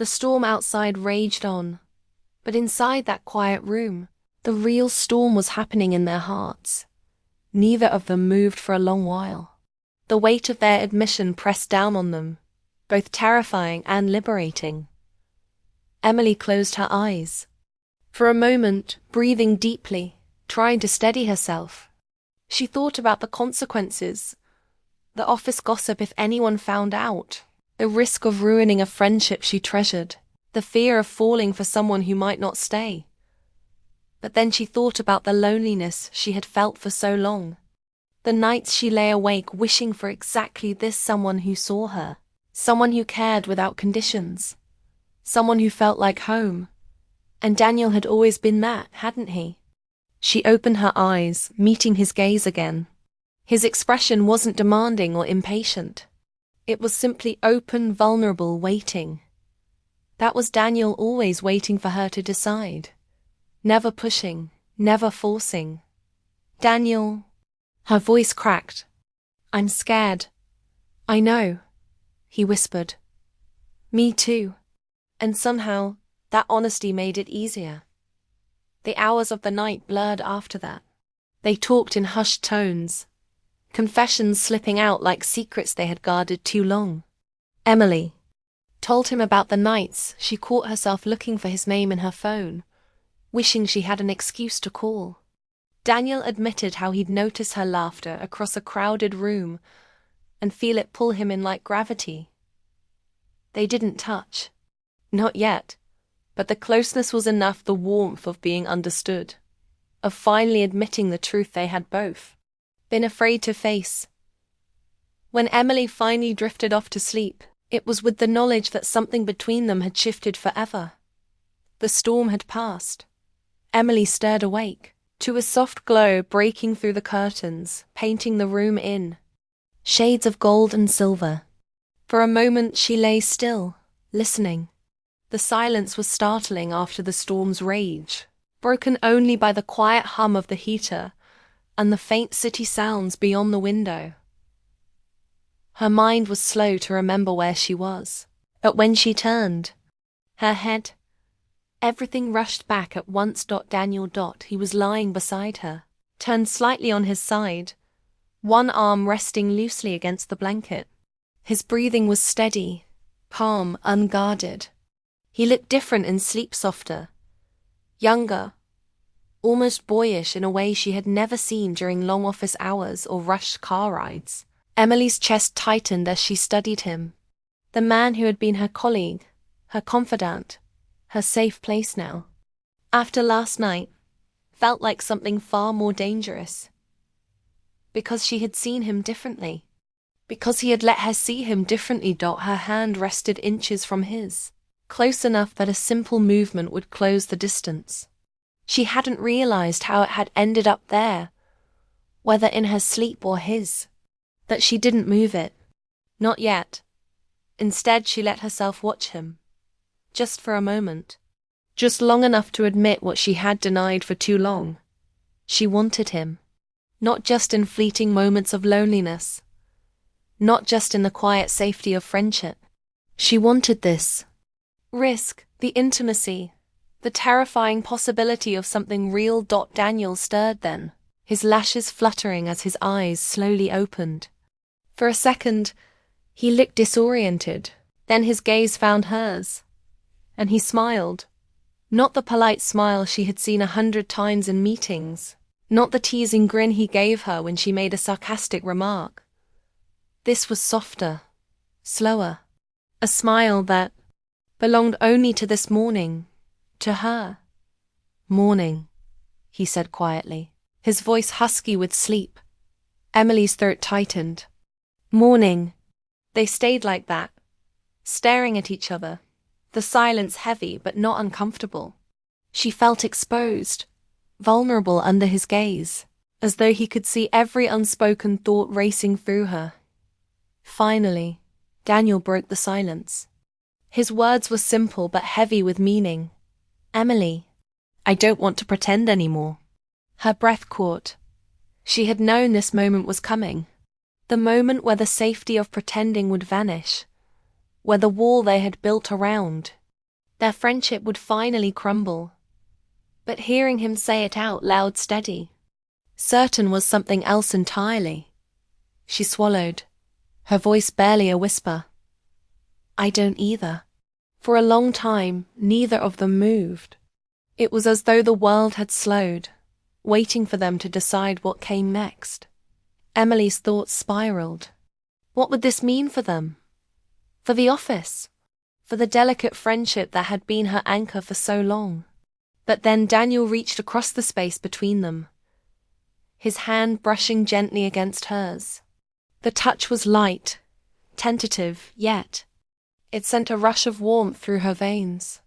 The storm outside raged on, but inside that quiet room, the real storm was happening in their hearts. Neither of them moved for a long while. The weight of their admission pressed down on them, both terrifying and liberating. Emily closed her eyes. For a moment, breathing deeply, trying to steady herself. She thought about the consequences, the office gossip if anyone found out, the risk of ruining a friendship she treasured, the fear of falling for someone who might not stay. But then she thought about the loneliness she had felt for so long. The nights she lay awake wishing for exactly this someone who saw her, someone who cared without conditions, someone who felt like home. And Daniel had always been that, hadn't he? She opened her eyes, meeting his gaze again. His expression wasn't demanding or impatient. It was simply open, vulnerable, waiting. That was Daniel, always waiting for her to decide. Never pushing, never forcing. Daniel... Her voice cracked. "I'm scared." "I know," he whispered. "Me too." And somehow, that honesty made it easier. The hours of the night blurred after that. They talked in hushed tones, confessions slipping out like secrets they had guarded too long. Emily told him about the nights she caught herself looking for his name in her phone, wishing she had an excuse to call. Daniel admitted how he'd notice her laughter across a crowded room and feel it pull him in like gravity. They didn't touch. Not yet. But the closeness was enough, the warmth of being understood, of finally admitting the truth they had both been afraid to face. When Emily finally drifted off to sleep, it was with the knowledge that something between them had shifted forever. The storm had passed. Emily stirred awake, to a soft glow breaking through the curtains, painting the room in shades of gold and silver. For a moment she lay still, listening. The silence was startling after the storm's rage, broken only by the quiet hum of the heater and the faint city sounds beyond the window. Her mind was slow to remember where she was, but when she turned her head, everything rushed back at once. Daniel. He was lying beside her, turned slightly on his side, one arm resting loosely against the blanket. His breathing was steady, calm, unguarded. He looked different in sleep, softer, younger, almost boyish in a way she had never seen during long office hours or rushed car rides. Emily's chest tightened as she studied him. The man who had been her colleague, her confidant, her safe place now. After last night, felt like something far more dangerous. Because she had seen him differently. Because he had let her see him differently. Her hand rested inches from his, close enough that a simple movement would close the distance. She hadn't realized how it had ended up there, whether in her sleep or his. That she didn't move it. Not yet. Instead, she let herself watch him. Just for a moment. Just long enough to admit what she had denied for too long. She wanted him. Not just in fleeting moments of loneliness. Not just in the quiet safety of friendship. She wanted this. Risk, the intimacy, the terrifying possibility of something real. Daniel stirred then, his lashes fluttering as his eyes slowly opened. For a second, he looked disoriented, then his gaze found hers, and he smiled. Not the polite smile she had seen 100 times in meetings, not the teasing grin he gave her when she made a sarcastic remark. This was softer, slower, a smile that belonged only to this morning, to her. "Morning," he said quietly, his voice husky with sleep. Emily's throat tightened. "Morning." They stayed like that, staring at each other, the silence heavy but not uncomfortable. She felt exposed, vulnerable under his gaze, as though he could see every unspoken thought racing through her. Finally, Daniel broke the silence. His words were simple but heavy with meaning. "Emily, I don't want to pretend anymore." Her breath caught. She had known this moment was coming. The moment where the safety of pretending would vanish, where the wall they had built around, Their friendship would finally crumble. But hearing him say it out loud steady, certain was something else entirely. She swallowed, her voice barely a whisper. I don't either. For a long time, neither of them moved. It was as though the world had slowed, waiting for them to decide what came next. Emily's thoughts spiraled. What would this mean for them? For the office? For the delicate friendship that had been her anchor for so long? But then Daniel reached across the space between them, his hand brushing gently against hers. The touch was light, tentative, yet it sent a rush of warmth through her veins.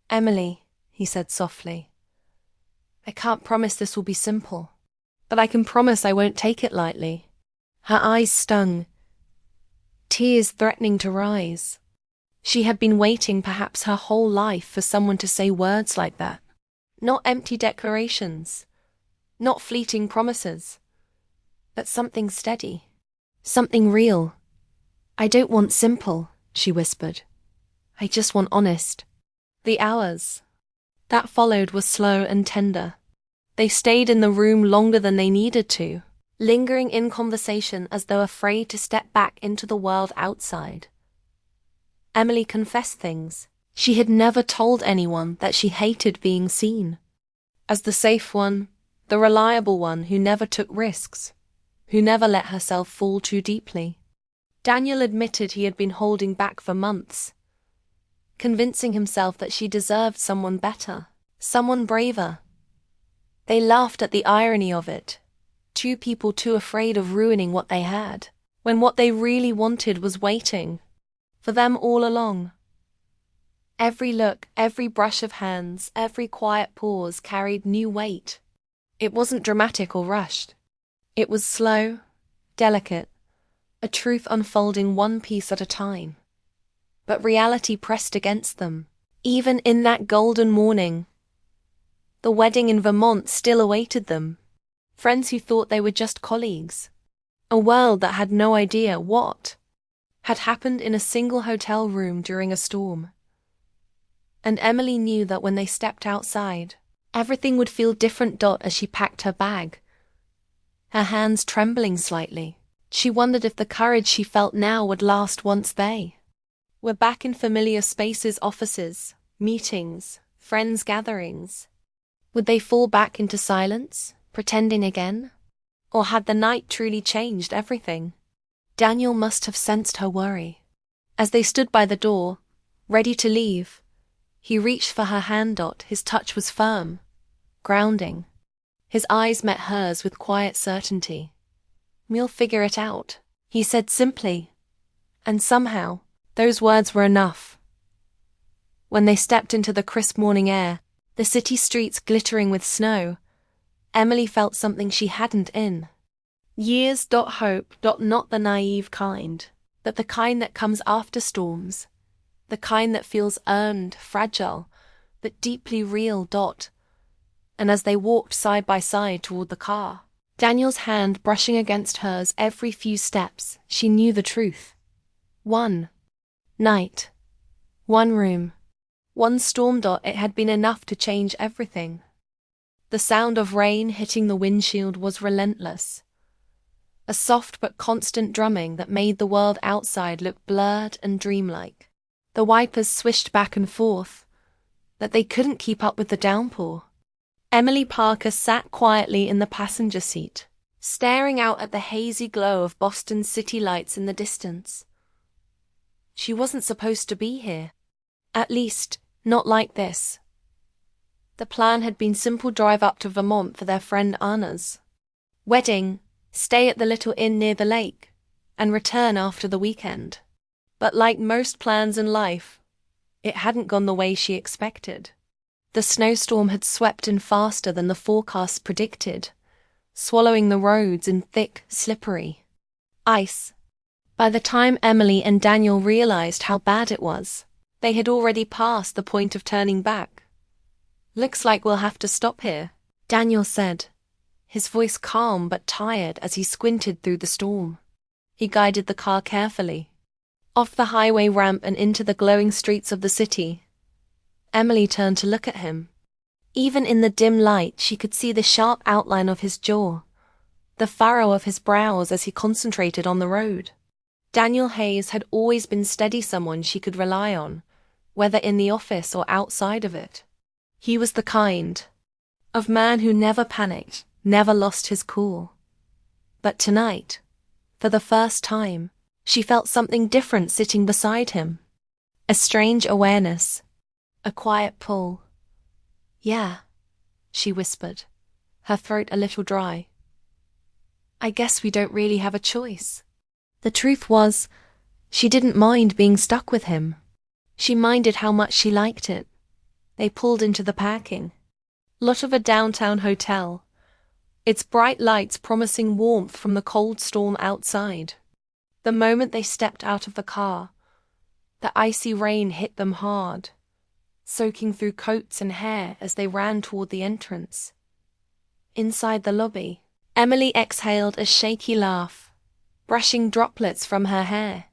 Emily, he said softly, I can't promise this will be simple, but I can promise I won't take it lightly. Her eyes stung, tears threatening to rise. She had been waiting perhaps her whole life for someone to say words like that. Not empty declarations, not fleeting promises, but something steady, something real. I don't want simple, she whispered. I just want honest. The hours that followed were slow and tender. They stayed in the room longer than they needed to, lingering in conversation as though afraid to step back into the world outside. Emily confessed things she had never told anyone, that she hated being seen as the safe one, the reliable one who never took risks, who never let herself fall too deeply. Daniel admitted he had been holding back for months, convincing himself that she deserved someone better, someone braver. They laughed at the irony of it, two people too afraid of ruining what they had, when what they really wanted was waiting for them all along. Every look, every brush of hands, every quiet pause carried new weight. It wasn't dramatic or rushed. It was slow, delicate, a truth unfolding one piece at a time. But reality pressed against them, even in that golden morning. The wedding in Vermont still awaited them. Friends who thought they were just colleagues. A world that had no idea what had happened in a single hotel room during a storm. And Emily knew that when they stepped outside, everything would feel different. As she packed her bag, her hands trembling slightly, she wondered if the courage she felt now would last once they were back in familiar spaces, offices, meetings, friends' gatherings. Would they fall back into silence, pretending again? Or had the night truly changed everything? Daniel must have sensed her worry. As they stood by the door, ready to leave, he reached for her hand. His touch was firm, grounding. His eyes met hers with quiet certainty. We'll figure it out, he said simply. And somehow, those words were enough. When they stepped into the crisp morning air, the city streets glittering with snow, Emily felt something she hadn't in years. Hope, not the naive kind, but the kind that comes after storms, the kind that feels earned, fragile, but deeply real. And as they walked side by side toward the car, Daniel's hand brushing against hers every few steps, she knew the truth. One night, one room, one storm. It had been enough to change everything. The sound of rain hitting the windshield was relentless, a soft but constant drumming that made the world outside look blurred and dreamlike. The wipers swished back and forth, that they couldn't keep up with the downpour. Emily Parker sat quietly in the passenger seat, staring out at the hazy glow of Boston's city lights in the distance. She wasn't supposed to be here. At least, not like this. The plan had been simple: drive up to Vermont for their friend Anna's wedding, stay at the little inn near the lake, and return after the weekend. But like most plans in life, it hadn't gone the way she expected. The snowstorm had swept in faster than the forecast predicted, swallowing the roads in thick, slippery ice. By the time Emily and Daniel realized how bad it was, they had already passed the point of turning back. Looks like we'll have to stop here, Daniel said, his voice calm but tired as he squinted through the storm. He guided the car carefully off the highway ramp and into the glowing streets of the city. Emily turned to look at him. Even in the dim light, she could see the sharp outline of his jaw, the furrow of his brows as he concentrated on the road. Daniel Hayes had always been steady, someone she could rely on, whether in the office or outside of it. He was the kind of man who never panicked, never lost his cool. But tonight, for the first time, she felt something different sitting beside him. A strange awareness, a quiet pull. "Yeah," she whispered, her throat a little dry. "I guess we don't really have a choice." The truth was, she didn't mind being stuck with him. She minded how much she liked it. They pulled into the parking lot of a downtown hotel, its bright lights promising warmth from the cold storm outside. The moment they stepped out of the car, the icy rain hit them hard, soaking through coats and hair as they ran toward the entrance. Inside the lobby, Emily exhaled a shaky laugh, brushing droplets from her hair.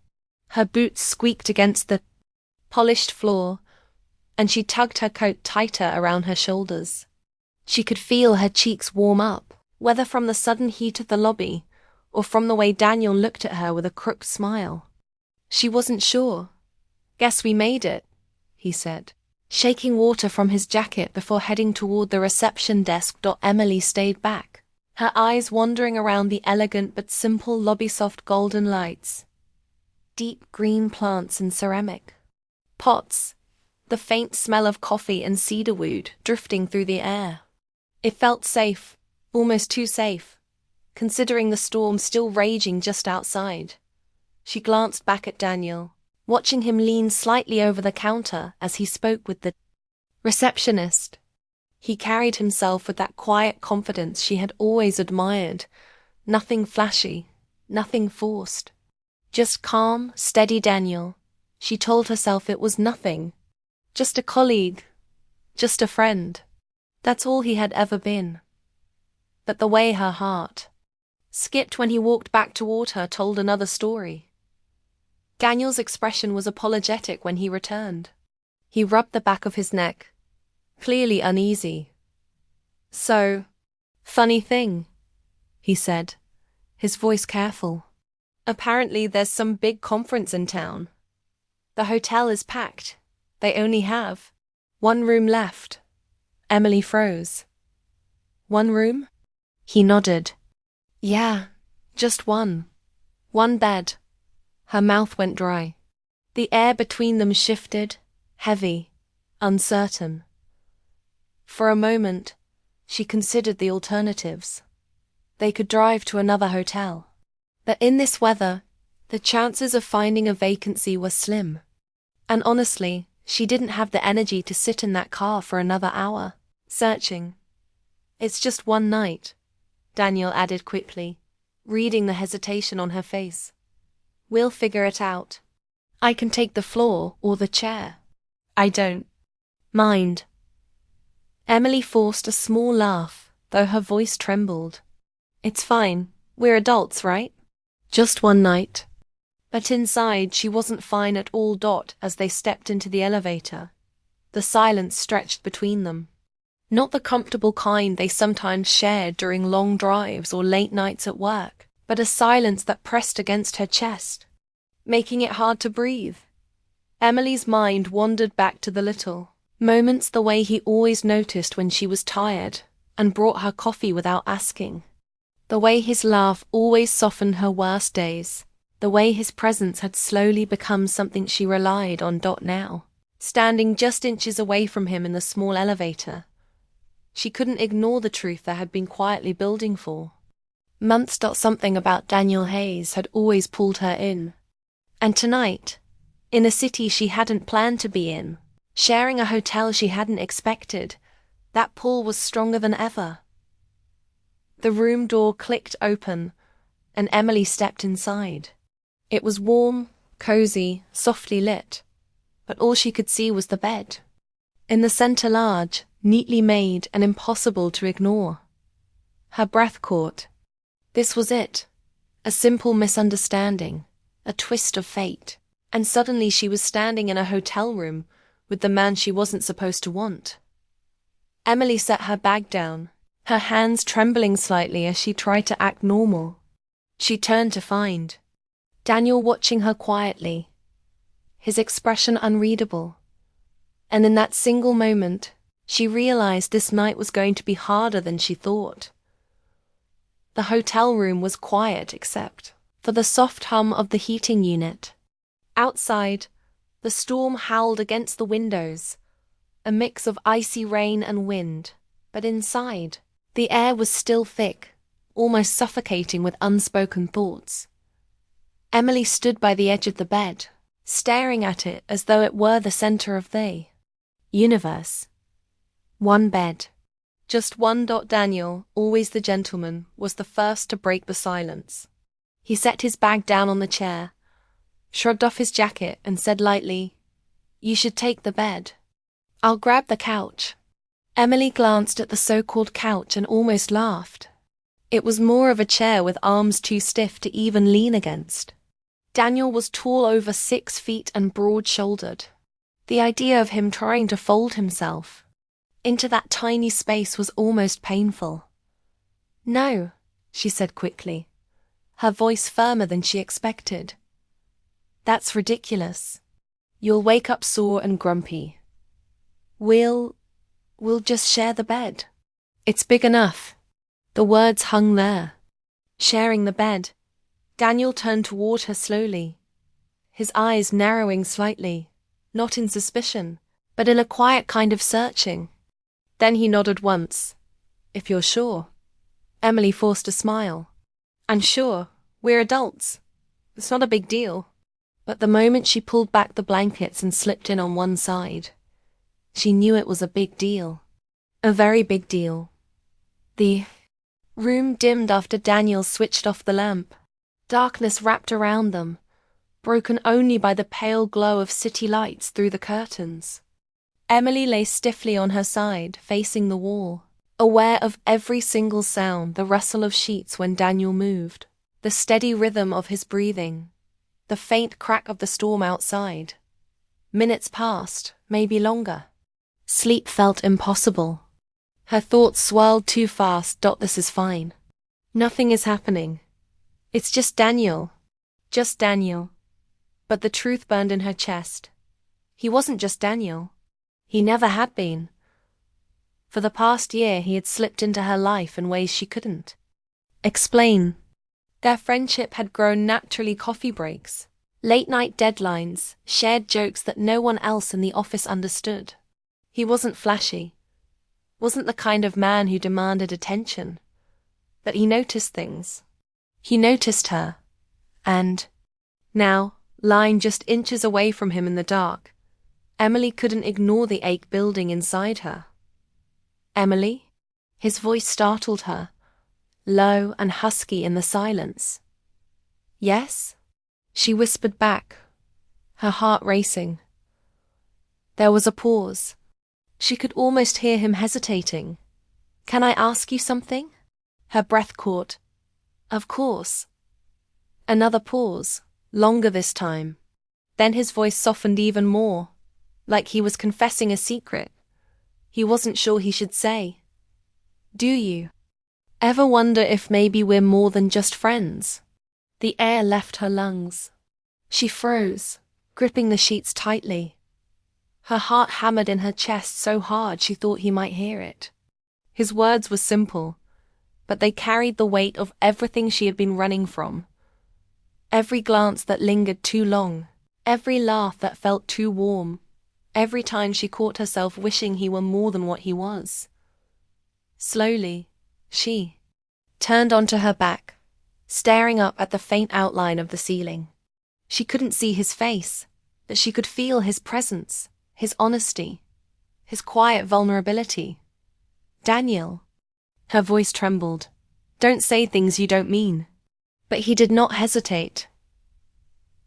Her boots squeaked against the polished floor, and she tugged her coat tighter around her shoulders. She could feel her cheeks warm up, whether from the sudden heat of the lobby or from the way Daniel looked at her with a crooked smile. She wasn't sure. "Guess we made it," he said, shaking water from his jacket before heading toward the reception desk. Emily stayed back, her eyes wandering around the elegant but simple lobby. Soft golden lights, deep green plants in ceramic pots, the faint smell of coffee and cedarwood drifting through the air. It felt safe, almost too safe, considering the storm still raging just outside. She glanced back at Daniel, watching him lean slightly over the counter as he spoke with the receptionist. He carried himself with that quiet confidence she had always admired. Nothing flashy, nothing forced. Just calm, steady Daniel. She told herself it was nothing. Just a colleague. Just a friend. That's all he had ever been. But the way her heart skipped when he walked back toward her told another story. Daniel's expression was apologetic when he returned. He rubbed the back of his neck, clearly uneasy. "So, funny thing," he said, his voice careful. "Apparently there's some big conference in town. The hotel is packed. They only have one room left." Emily froze. "One room?" He nodded. "Yeah, just one. One bed." Her mouth went dry. The air between them shifted, heavy, uncertain. For a moment, she considered the alternatives. They could drive to another hotel. But in this weather, the chances of finding a vacancy were slim. And honestly, she didn't have the energy to sit in that car for another hour, searching. "It's just one night," Daniel added quickly, reading the hesitation on her face. "We'll figure it out. I can take the floor or the chair. I don't mind." Emily forced a small laugh, though her voice trembled. "It's fine. We're adults, right? Just one night." But inside, she wasn't fine at all. As they stepped into the elevator, the silence stretched between them. Not the comfortable kind they sometimes shared during long drives or late nights at work, but a silence that pressed against her chest, making it hard to breathe. Emily's mind wandered back to the little moments, the way he always noticed when she was tired and brought her coffee without asking, the way his laugh always softened her worst days, the way his presence had slowly become something she relied on. Now, standing just inches away from him in the small elevator, she couldn't ignore the truth that had been quietly building for months. Something about Daniel Hayes had always pulled her in. And tonight, in a city she hadn't planned to be in, sharing a hotel she hadn't expected, that pull was stronger than ever. The room door clicked open, and Emily stepped inside. It was warm, cozy, softly lit, but all she could see was the bed. In the center, large, neatly made and impossible to ignore. Her breath caught. This was it. A simple misunderstanding, a twist of fate. And suddenly she was standing in a hotel room with the man she wasn't supposed to want. Emily set her bag down, her hands trembling slightly as she tried to act normal. She turned to find Daniel watching her quietly, his expression unreadable. And in that single moment, she realized this night was going to be harder than she thought. The hotel room was quiet except for the soft hum of the heating unit. Outside, the storm howled against the windows, a mix of icy rain and wind, but inside, the air was still thick, almost suffocating with unspoken thoughts. Emily stood by the edge of the bed, staring at it as though it were the center of the universe. One bed. Just one. Daniel, always the gentleman, was the first to break the silence. He set his bag down on the chair, shrugged off his jacket, and said lightly, "You should take the bed. I'll grab the couch." Emily glanced at the so-called couch and almost laughed. It was more of a chair with arms too stiff to even lean against. Daniel was tall, over 6 feet, and broad-shouldered. The idea of him trying to fold himself into that tiny space was almost painful. "No," she said quickly, her voice firmer than she expected. "That's ridiculous. You'll wake up sore and grumpy. We'll just share the bed. It's big enough." The words hung there. Sharing the bed. Daniel turned toward her slowly, his eyes narrowing slightly, not in suspicion, but in a quiet kind of searching. Then he nodded once. "If you're sure." Emily forced a smile. "I'm sure. We're adults. It's not a big deal." But the moment she pulled back the blankets and slipped in on one side, she knew it was a big deal. A very big deal. The room dimmed after Daniel switched off the lamp. Darkness wrapped around them, broken only by the pale glow of city lights through the curtains. Emily lay stiffly on her side, facing the wall, aware of every single sound, the rustle of sheets when Daniel moved, the steady rhythm of his breathing, the faint crack of the storm outside. Minutes passed, maybe longer. Sleep felt impossible. Her thoughts swirled too fast. "This is fine. Nothing is happening. It's just Daniel. Just Daniel." But the truth burned in her chest. He wasn't just Daniel. He never had been. For the past year, he had slipped into her life in ways she couldn't explain. Their friendship had grown naturally: coffee breaks, late-night deadlines, shared jokes that no one else in the office understood. He wasn't flashy, wasn't the kind of man who demanded attention, but he noticed things. He noticed her, and now, lying just inches away from him in the dark, Emily couldn't ignore the ache building inside her. "Emily?" His voice startled her, low and husky in the silence. "Yes?" She whispered back, her heart racing. There was a pause. She could almost hear him hesitating. "Can I ask you something?" Her breath caught. "Of course." Another pause, longer this time. Then his voice softened even more, like he was confessing a secret he wasn't sure he should say. "Do you ever wonder if maybe we're more than just friends?" The air left her lungs. She froze, gripping the sheets tightly. Her heart hammered in her chest so hard she thought he might hear it. His words were simple, but they carried the weight of everything she had been running from. Every glance that lingered too long, every laugh that felt too warm, every time she caught herself wishing he were more than what he was. Slowly, she turned onto her back, staring up at the faint outline of the ceiling. She couldn't see his face, but she could feel his presence, his honesty, his quiet vulnerability. "Daniel." Her voice trembled. "Don't say things you don't mean." But he did not hesitate.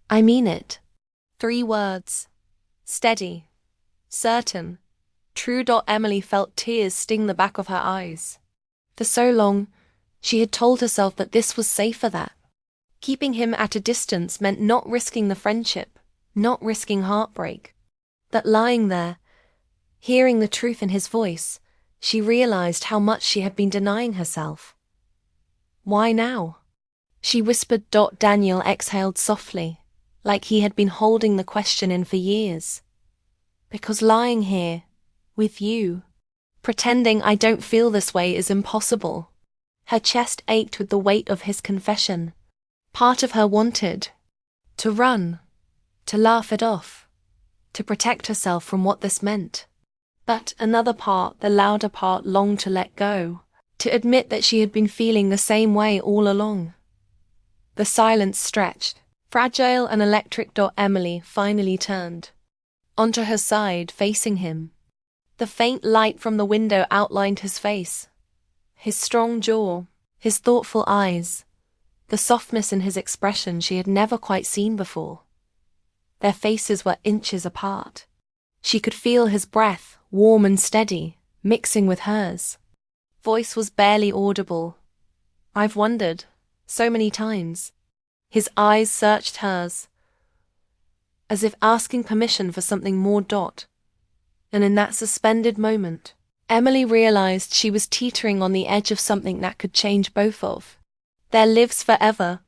"I mean it." 3 words. Steady. Certain. True. Emily felt tears sting the back of her eyes. For so long, she had told herself that this was safer, that keeping him at a distance meant not risking the friendship, not risking heartbreak. That lying there, hearing the truth in his voice, she realized how much she had been denying herself. Why now? She whispered. Daniel exhaled softly, like he had been holding the question in for years. Because lying here, with you, pretending I don't feel this way is impossible. Her chest ached with the weight of his confession. Part of her wanted to run, to laugh it off, to protect herself from what this meant. But another part, the louder part, longed to let go, to admit that she had been feeling the same way all along. The silence stretched, fragile and electric. Emily finally turned onto her side, facing him. The faint light from the window outlined his face, his strong jaw, his thoughtful eyes, the softness in his expression she had never quite seen before. Their faces were inches apart. She could feel his breath, warm and steady, mixing with hers. Voice was barely audible. I've wondered, so many times. His eyes searched hers, as if asking permission for something more. And in that suspended moment, Emily realized she was teetering on the edge of something that could change both of their lives forever.